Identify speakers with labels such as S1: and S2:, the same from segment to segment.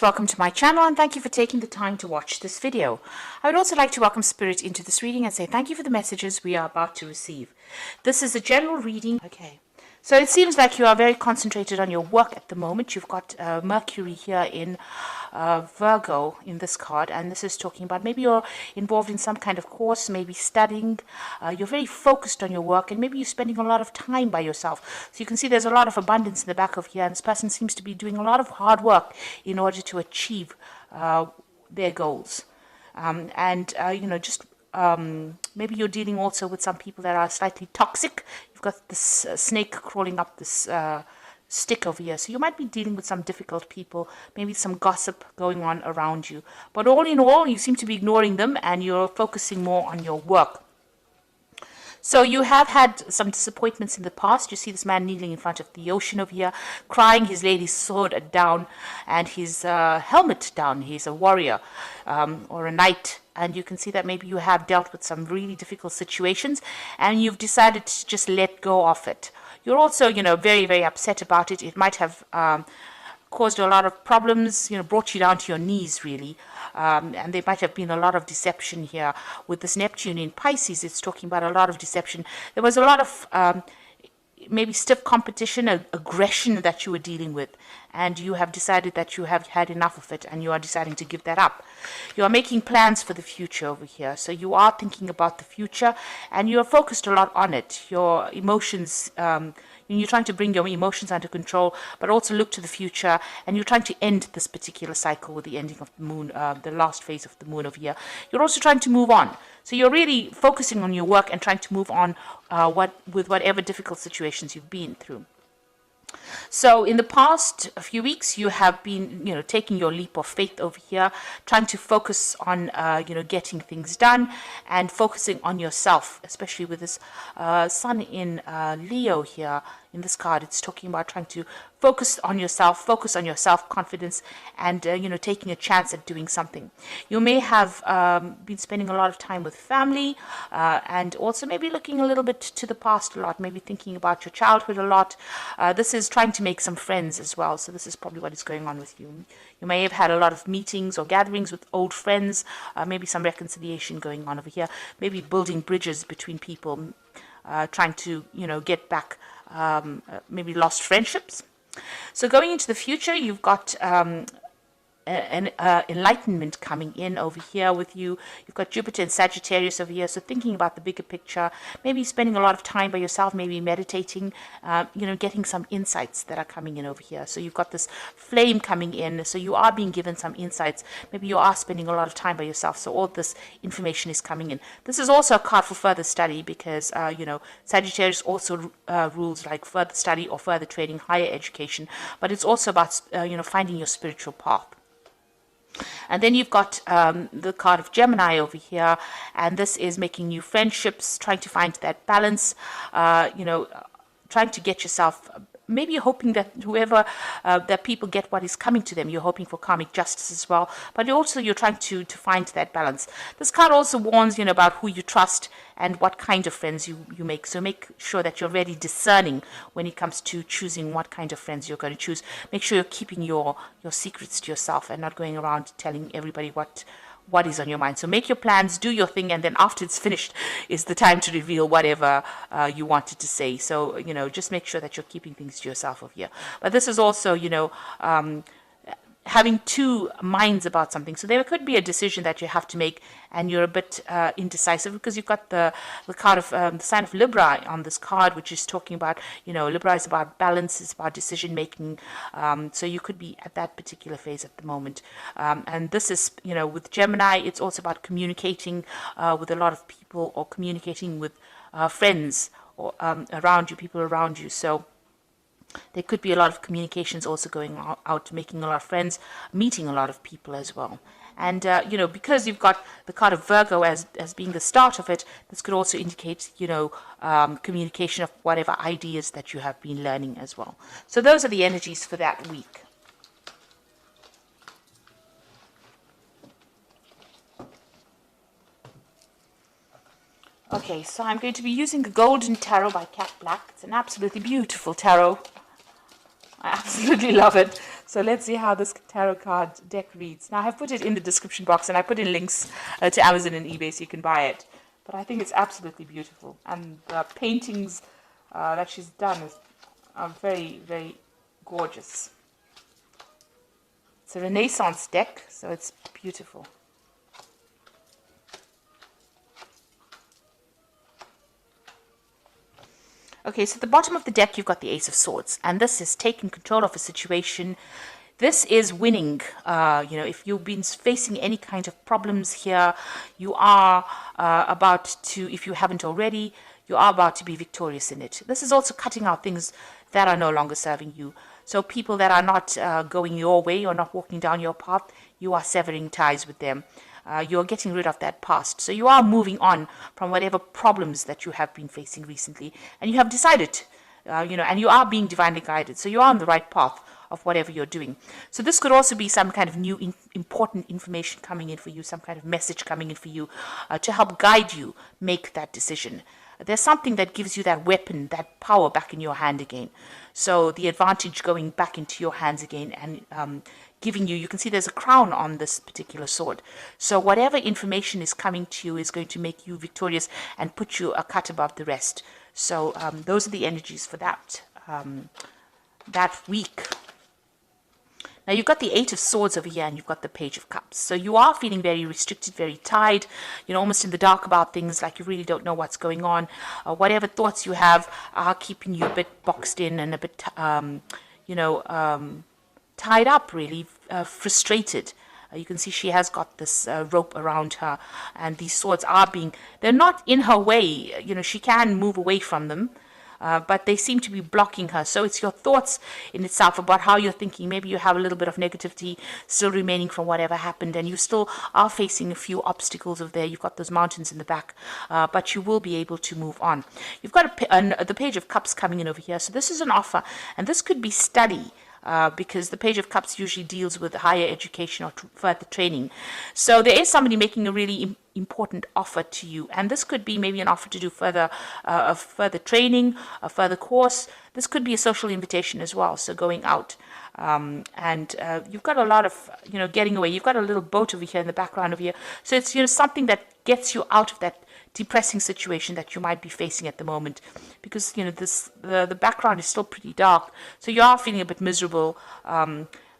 S1: Welcome to my channel and thank you for taking the time to watch this video. I would also like to welcome Spirit into this reading and say thank you for the messages we are about to receive. This is a general reading. Okay, so it seems like you are very concentrated on your work at the moment. You've got Mercury here in Virgo in this card, and this is talking about maybe you're involved in some kind of course, maybe studying. You're very focused on your work, and maybe you're spending a lot of time by yourself. So you can see there's a lot of abundance in the back of here, and this person seems to be doing a lot of hard work in order to achieve their goals. Maybe you're dealing also with some people that are slightly toxic. You've got this snake crawling up this stick over here. So you might be dealing with some difficult people, maybe some gossip going on around you. But all in all, you seem to be ignoring them and you're focusing more on your work. So you have had some disappointments in the past. You see this man kneeling in front of the ocean over here, crying, his lady's sword down and his helmet down. He's a warrior or a knight. And you can see that maybe you have dealt with some really difficult situations and you've decided to just let go of it. You're also, very, very upset about it. It might have caused a lot of problems, brought you down to your knees, really. And there might have been a lot of deception here. With this Neptune in Pisces, it's talking about a lot of deception. There was a lot of maybe stiff competition, aggression that you were dealing with. And you have decided that you have had enough of it and you are deciding to give that up. You are making plans for the future over here. So you are thinking about the future and you are focused a lot on it. Your emotions, you're trying to bring your emotions under control, but also look to the future, and you're trying to end this particular cycle with the ending of the moon, the last phase of the moon over here. You're also trying to move on. So you're really focusing on your work and trying to move on with whatever difficult situations you've been through. So in the past few weeks, you have been, taking your leap of faith over here, trying to focus on, getting things done and focusing on yourself, especially with this sun in Leo here. In this card, it's talking about trying to focus on yourself, focus on your self-confidence and, taking a chance at doing something. You may have been spending a lot of time with family and also maybe looking a little bit to the past a lot, maybe thinking about your childhood a lot. This is trying to make some friends as well. So this is probably what is going on with you. You may have had a lot of meetings or gatherings with old friends, maybe some reconciliation going on over here, maybe building bridges between people, trying to, get back maybe lost friendships. So going into the future, you've got an enlightenment coming in over here with you. You've got Jupiter and Sagittarius over here, so thinking about the bigger picture, maybe spending a lot of time by yourself, maybe meditating, getting some insights that are coming in over here. So you've got this flame coming in, so you are being given some insights. Maybe you are spending a lot of time by yourself, so all this information is coming in. This is also a card for further study because, Sagittarius also rules like further study or further training, higher education, but it's also about, finding your spiritual path. And then you've got the card of Gemini over here, and this is making new friendships, trying to find that balance, trying to get yourself, maybe you're hoping that that people get what is coming to them. You're hoping for karmic justice as well, but you're trying to find that balance. This card also warns, about who you trust and what kind of friends you make. So make sure that you're very discerning when it comes to choosing what kind of friends you're going to choose. Make sure you're keeping your secrets to yourself and not going around telling everybody what is on your mind. So make your plans, do your thing, and then after it's finished is the time to reveal whatever you wanted to say. So, just make sure that you're keeping things to yourself over here. But this is also, having two minds about something. So there could be a decision that you have to make and you're a bit indecisive because you've got the card of the sign of Libra on this card, which is talking about, Libra is about balance, it's about decision making. So you could be at that particular phase at the moment. And this is, with Gemini, it's also about communicating with a lot of people or communicating with friends or around you, people around you. So there could be a lot of communications also going out, making a lot of friends, meeting a lot of people as well. And, because you've got the card of Virgo as being the start of it, this could also indicate, communication of whatever ideas that you have been learning as well. So those are the energies for that week. Okay, so I'm going to be using the Golden Tarot by Cat Black. It's an absolutely beautiful tarot. I absolutely love it. So let's see how this tarot card deck reads. Now, I have put it in the description box, and I put in links to Amazon and eBay so you can buy it. But I think it's absolutely beautiful. And the paintings that she's done are very, very gorgeous. It's a Renaissance deck, so it's beautiful. Okay, so at the bottom of the deck, you've got the Ace of Swords, and this is taking control of a situation. This is winning. If you've been facing any kind of problems here, you are about to, if you haven't already, you are about to be victorious in it. This is also cutting out things that are no longer serving you. So people that are not going your way or not walking down your path, you are severing ties with them. You're getting rid of that past. So you are moving on from whatever problems that you have been facing recently. And you have decided, and you are being divinely guided. So you are on the right path of whatever you're doing. So this could also be some kind of new important information coming in for you, some kind of message coming in for you to help guide you make that decision. There's something that gives you that weapon, that power back in your hand again. So the advantage going back into your hands again and giving you can see there's a crown on this particular sword. So whatever information is coming to you is going to make you victorious and put you a cut above the rest. So those are the energies for that week. Now you've got the Eight of Swords over here and you've got the Page of Cups. So you are feeling very restricted, very tied, almost in the dark about things, like you really don't know what's going on. Whatever thoughts you have are keeping you a bit boxed in and a bit, tied up, really, frustrated. You can see she has got this rope around her, and these swords they're not in her way. She can move away from them. But they seem to be blocking her. So it's your thoughts in itself about how you're thinking. Maybe you have a little bit of negativity still remaining from whatever happened, and you still are facing a few obstacles over there. You've got those mountains in the back, but you will be able to move on. You've got the Page of Cups coming in over here. So this is an offer, and this could be study. Because the Page of Cups usually deals with higher education or further training. So there is somebody making a really important offer to you, and this could be maybe an offer to do further training, a further course. This could be a social invitation as well, so going out. And you've got a lot of, getting away. You've got a little boat over here in the background over here. So it's, something that gets you out of that depressing situation that you might be facing at the moment, because the background is still pretty dark, so you are feeling a bit miserable,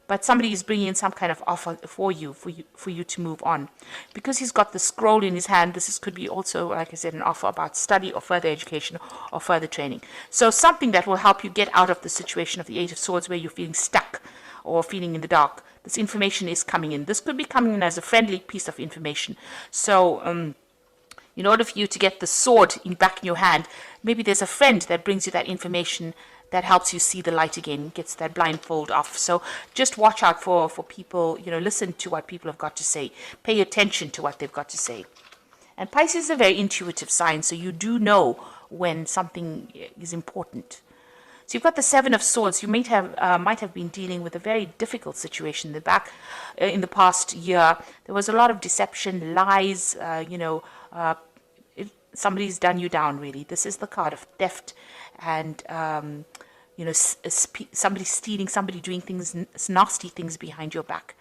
S1: but somebody is bringing in some kind of offer for you to move on. Because he's got the scroll in his hand, could be also, like I said, an offer about study or further education or further training. So something that will help you get out of the situation of the Eight of Swords where you're feeling stuck or feeling in the dark. This information is coming in. This could be coming in as a friendly piece of information. So in order for you to get the sword back in your hand, maybe there's a friend that brings you that information that helps you see the light again, gets that blindfold off. So just watch out for people, listen to what people have got to say. Pay attention to what they've got to say. And Pisces is a very intuitive sign, so you do know when something is important. So you've got the Seven of Swords. You might have been dealing with a very difficult situation in the past year. There was a lot of deception, lies, somebody's done you down, really. This is the card of theft and somebody stealing, somebody doing nasty things behind your back.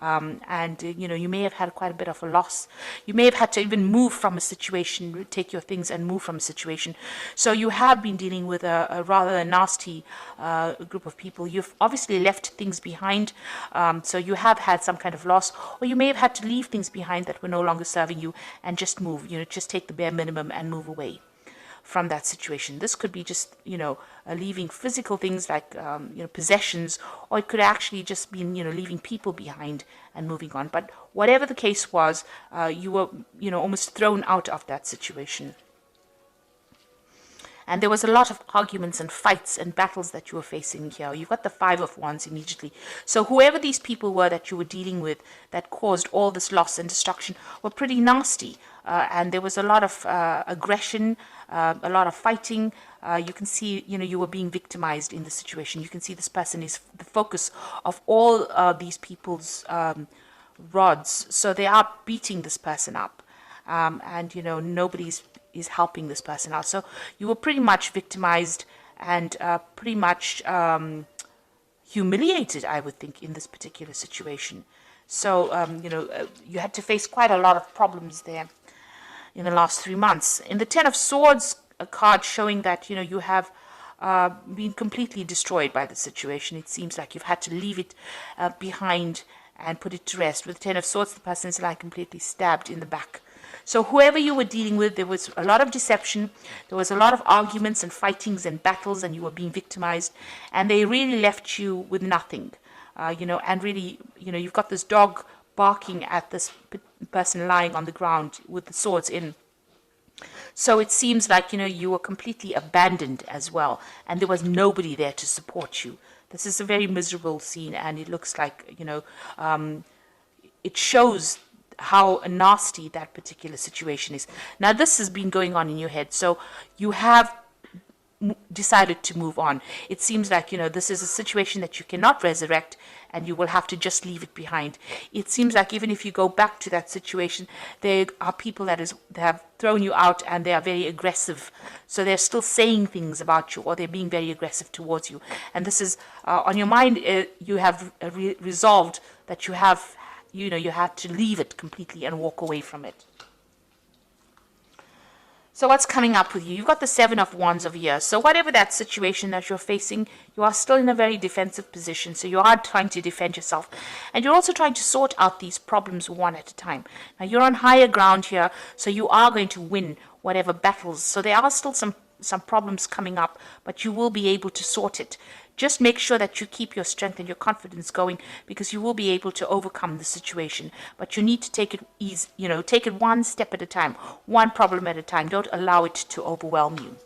S1: You may have had quite a bit of a loss. You may have had to even move from a situation, take your things and move from a situation. So you have been dealing with a rather nasty group of people. You've obviously left things behind, so you have had some kind of loss, or you may have had to leave things behind that were no longer serving you and just move, just take the bare minimum and move away from that situation. This could be just, leaving physical things like, possessions, or it could actually just be, leaving people behind and moving on. But whatever the case was, you were, almost thrown out of that situation. And there was a lot of arguments and fights and battles that you were facing here. You've got the Five of Wands immediately. So whoever these people were that you were dealing with that caused all this loss and destruction were pretty nasty. And there was a lot of aggression, a lot of fighting. You can see, you were being victimized in the situation. You can see this person is the focus of all these people's rods. So they are beating this person up. And, nobody's is helping this person out. So you were pretty much victimized and pretty much, humiliated, I would think, in this particular situation. So, you had to face quite a lot of problems there in the last 3 months. In the Ten of Swords, a card showing that, you have been completely destroyed by the situation. It seems like you've had to leave it behind and put it to rest. With the Ten of Swords, the person is like completely stabbed in the back. So whoever you were dealing with, there was a lot of deception, there was a lot of arguments and fightings and battles, and you were being victimized, and they really left you with nothing. And really, you've got this dog barking at this person lying on the ground with the swords in. So it seems like, you were completely abandoned as well, and there was nobody there to support you. This is a very miserable scene, and it looks like, it shows how nasty that particular situation is. Now, this has been going on in your head, so you have decided to move on. It seems like, this is a situation that you cannot resurrect, and you will have to just leave it behind. It seems like even if you go back to that situation, there are people that have thrown you out, and they are very aggressive. So they're still saying things about you, or they're being very aggressive towards you. And this is on your mind. You have resolved that you have, you had to leave it completely and walk away from it. So what's coming up with you? You've got the Seven of Wands over here. So whatever that situation that you're facing, you are still in a very defensive position. So you are trying to defend yourself. And you're also trying to sort out these problems one at a time. Now, you're on higher ground here, so you are going to win whatever battles. So there are still some problems coming up, but you will be able to sort it. Just make sure that you keep your strength and your confidence going, because you will be able to overcome the situation. But you need to take it easy, take it one step at a time, one problem at a time. Don't allow it to overwhelm you.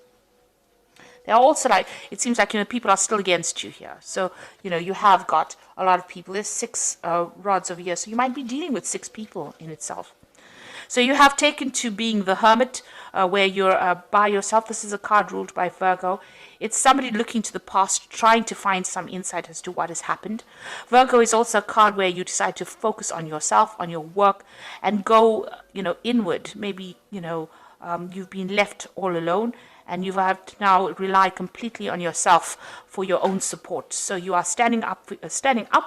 S1: There are also, it seems like, people are still against you here. So, you have got a lot of people. There's 6 rods over here, so you might be dealing with 6 people in itself. So you have taken to being the hermit, where you're by yourself. This is a card ruled by Virgo. It's somebody looking to the past, trying to find some insight as to what has happened. Virgo is also a card where you decide to focus on yourself, on your work, and go, inward. Maybe, you've been left all alone, and you have to now rely completely on yourself for your own support. So you are standing up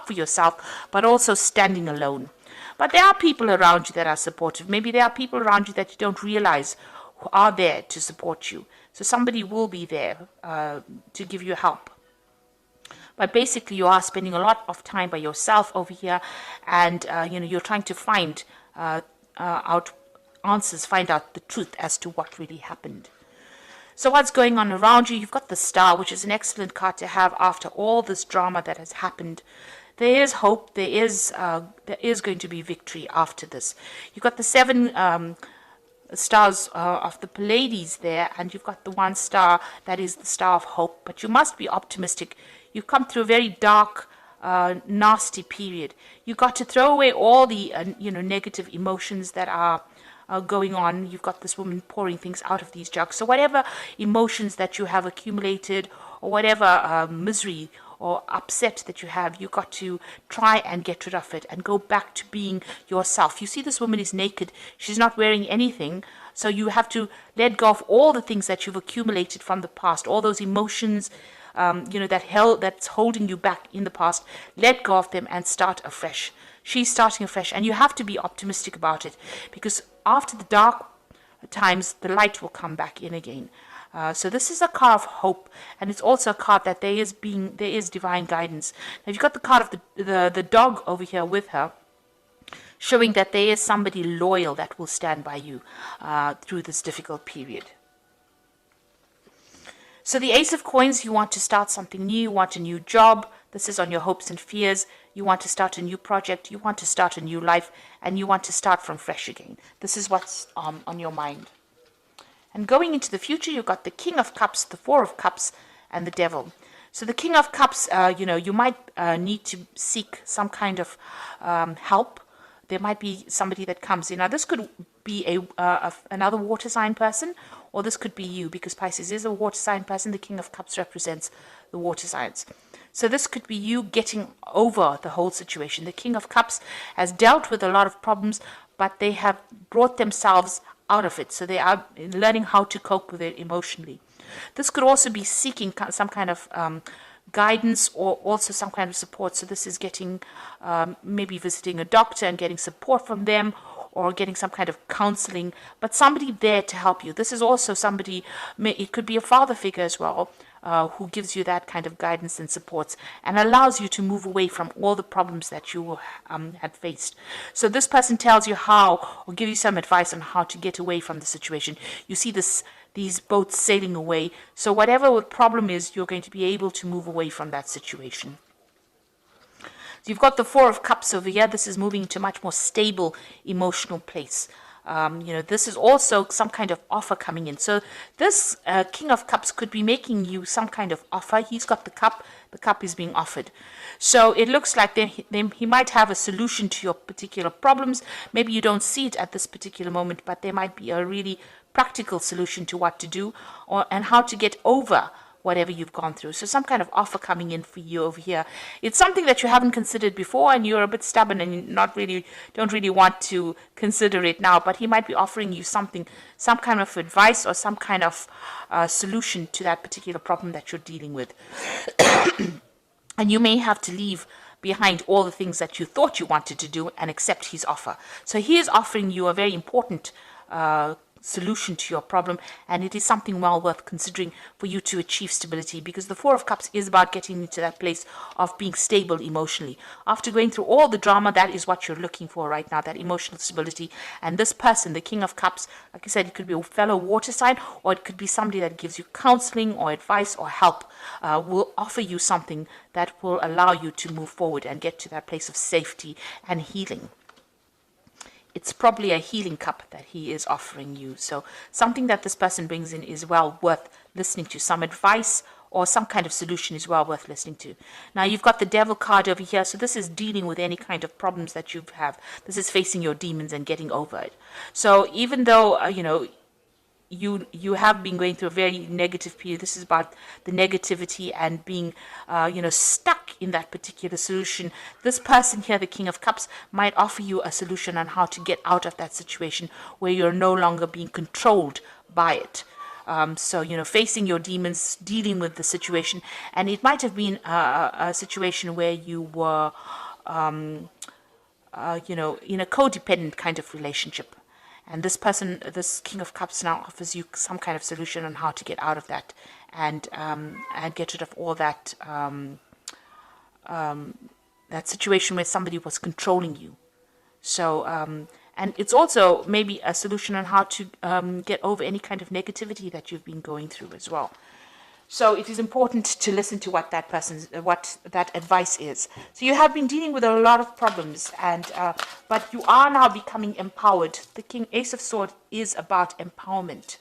S1: for yourself, but also standing alone. But there are people around you that are supportive. Maybe there are people around you that you don't realize who are there to support you. So somebody will be there to give you help. But basically, you are spending a lot of time by yourself over here, and you're trying to find out answers, find out the truth as to what really happened. So what's going on around you? You've got the Star, which is an excellent card to have after all this drama that has happened. There is hope. There is going to be victory after this. You've got the 7 stars of the Pleiades there, and you've got the 1 star that is the star of hope. But you must be optimistic. You've come through a very dark, nasty period. You've got to throw away all the negative emotions that are going on. You've got this woman pouring things out of these jugs. So whatever emotions that you have accumulated, or whatever misery or upset that you have, you've got to try and get rid of it and go back to being yourself. You see, this woman is naked. She's not wearing anything. So you have to let go of all the things that you've accumulated from the past, all those emotions, that's holding you back in the past. Let go of them and start afresh. She's starting afresh, and you have to be optimistic about it, because after the dark times, the light will come back in again. So this is a card of hope, and it's also a card that there is divine guidance. Now, you've got the card of the dog over here with her, showing that there is somebody loyal that will stand by you through this difficult period. So the Ace of Coins, you want to start something new, you want a new job. This is on your hopes and fears. You want to start a new project, you want to start a new life, and you want to start from fresh again. This is what's on your mind. And going into the future, you've got the King of Cups, the 4 of Cups, and the Devil. So the King of Cups, you might need to seek some kind of help. There might be somebody that comes in. Now, this could be another water sign person, or this could be you, because Pisces is a water sign person. The King of Cups represents the water signs. So this could be you getting over the whole situation. The King of Cups has dealt with a lot of problems, but they have brought themselves out of it. So they are learning how to cope with it emotionally. This could also be seeking some kind of guidance or also some kind of support. So this is getting, maybe visiting a doctor and getting support from them, or getting some kind of counseling, but somebody there to help you. This is also somebody, it could be a father figure as well, who gives you that kind of guidance and supports and allows you to move away from all the problems that you had faced. So this person tells you how, or give you some advice on how to get away from the situation. You see these boats sailing away. So whatever the problem is, you're going to be able to move away from that situation. So you've got the Four of Cups over here. This is moving to a much more stable emotional place. This is also some kind of offer coming in. So this King of Cups could be making you some kind of offer. He's got the cup is being offered. So it looks like he might have a solution to your particular problems. Maybe you don't see it at this particular moment, but there might be a really practical solution to what to do and how to get over whatever you've gone through. So some kind of offer coming in for you over here. It's something that you haven't considered before, and you're a bit stubborn and don't really want to consider it now, but he might be offering you something, some kind of advice or some kind of solution to that particular problem that you're dealing with. And you may have to leave behind all the things that you thought you wanted to do and accept his offer. So he is offering you a very important solution to your problem, and it is something well worth considering for you to achieve stability, because the Four of Cups is about getting into that place of being stable emotionally. After going through all the drama, that is what you're looking for right now, that emotional stability. And this person, the King of Cups, like I said, it could be a fellow water sign, or it could be somebody that gives you counseling or advice or help, will offer you something that will allow you to move forward and get to that place of safety and healing. It's probably a healing cup that he is offering you. So something that this person brings in is well worth listening to. Some advice or some kind of solution is well worth listening to. Now you've got the Devil card over here. So this is dealing with any kind of problems that you have. This is facing your demons and getting over it. So even though, you have been going through a very negative period. This is about the negativity and being, stuck in that particular solution. This person here, the King of Cups, might offer you a solution on how to get out of that situation where you're no longer being controlled by it. Facing your demons, dealing with the situation. And it might have been a situation where you were, in a codependent kind of relationship. And this person, this King of Cups, now offers you some kind of solution on how to get out of that and get rid of all that that situation where somebody was controlling you. So, and it's also maybe a solution on how to get over any kind of negativity that you've been going through as well. So it is important to listen to what that advice is. So you have been dealing with a lot of problems, but you are now becoming empowered. The Ace of Swords is about empowerment,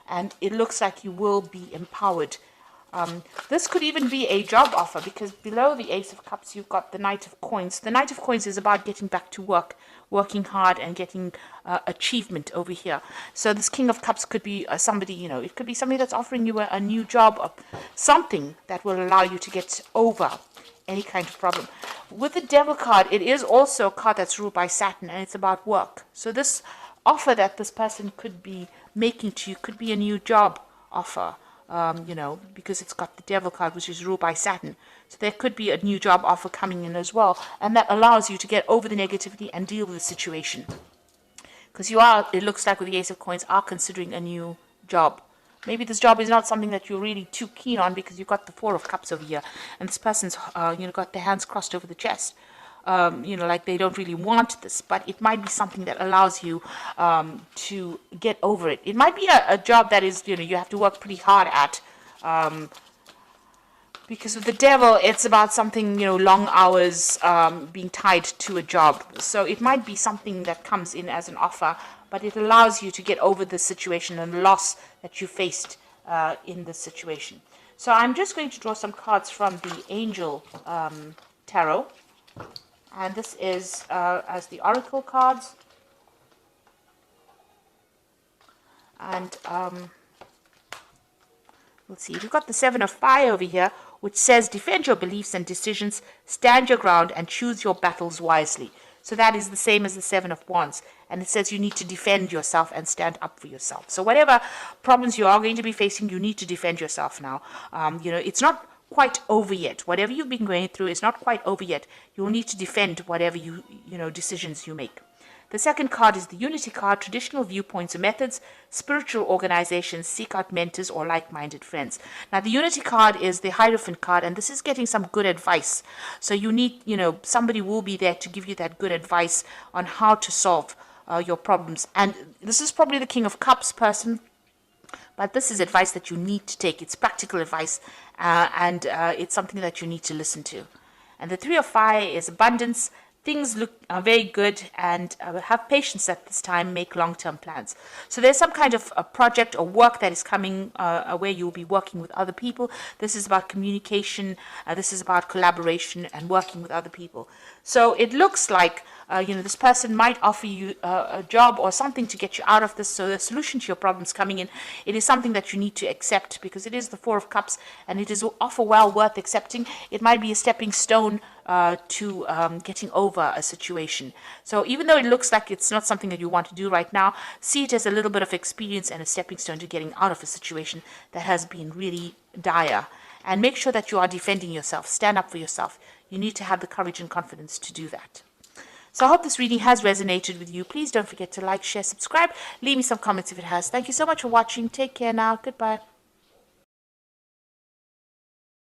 S1: and it looks like you will be empowered. This could even be a job offer, because below the Ace of Cups you've got the Knight of Coins. The Knight of Coins is about getting back to work, working hard and getting achievement over here. So this King of Cups could be somebody, it could be somebody that's offering you a new job, or something that will allow you to get over any kind of problem. With the Devil card, it is also a card that's ruled by Saturn, and it's about work. So this offer that this person could be making to you could be a new job offer. Because it's got the Devil card, which is ruled by Saturn. So there could be a new job offer coming in as well, and that allows you to get over the negativity and deal with the situation. Because it looks like with the Ace of Coins, are considering a new job. Maybe this job is not something that you're really too keen on, because you've got the Four of Cups over here, and this person's, got their hands crossed over the chest. Like they don't really want this, but it might be something that allows you to get over it. It might be a job that is, you have to work pretty hard at, because with the Devil, it's about something, long hours, being tied to a job. So it might be something that comes in as an offer, but it allows you to get over the situation and loss that you faced in this situation. So I'm just going to draw some cards from the Angel Tarot. And this is as the Oracle cards. And let's see, we've got the Seven of Fire over here, which says, defend your beliefs and decisions, stand your ground, and choose your battles wisely. So that is the same as the Seven of Wands. And it says you need to defend yourself and stand up for yourself. So whatever problems you are going to be facing, you need to defend yourself now. It's not quite over yet. Whatever you've been going through is not quite over yet. You'll need to defend whatever decisions you make. The second card is the Unity card, traditional viewpoints or methods, spiritual organizations, seek out mentors or like-minded friends. Now, the Unity card is the Hierophant card, and this is getting some good advice. So you need, somebody will be there to give you that good advice on how to solve your problems. And this is probably the King of Cups person, but this is advice that you need to take. It's practical advice, and it's something that you need to listen to. And the Three of Fire is abundance. Things look very good, and have patience at this time. Make long-term plans. So there's some kind of a project or work that is coming where you'll be working with other people. This is about communication. This is about collaboration and working with other people. So it looks like this person might offer you a job or something to get you out of this. So the solution to your problems coming in, it is something that you need to accept, because it is the Four of Cups, and it is offer well worth accepting. It might be a stepping stone to getting over a situation. So even though it looks like it's not something that you want to do right now, see it as a little bit of experience and a stepping stone to getting out of a situation that has been really dire. And make sure that you are defending yourself. Stand up for yourself. You need to have the courage and confidence to do that. So I hope this reading has resonated with you. Please don't forget to like, share, subscribe. Leave me some comments if it has. Thank you so much for watching. Take care now. Goodbye.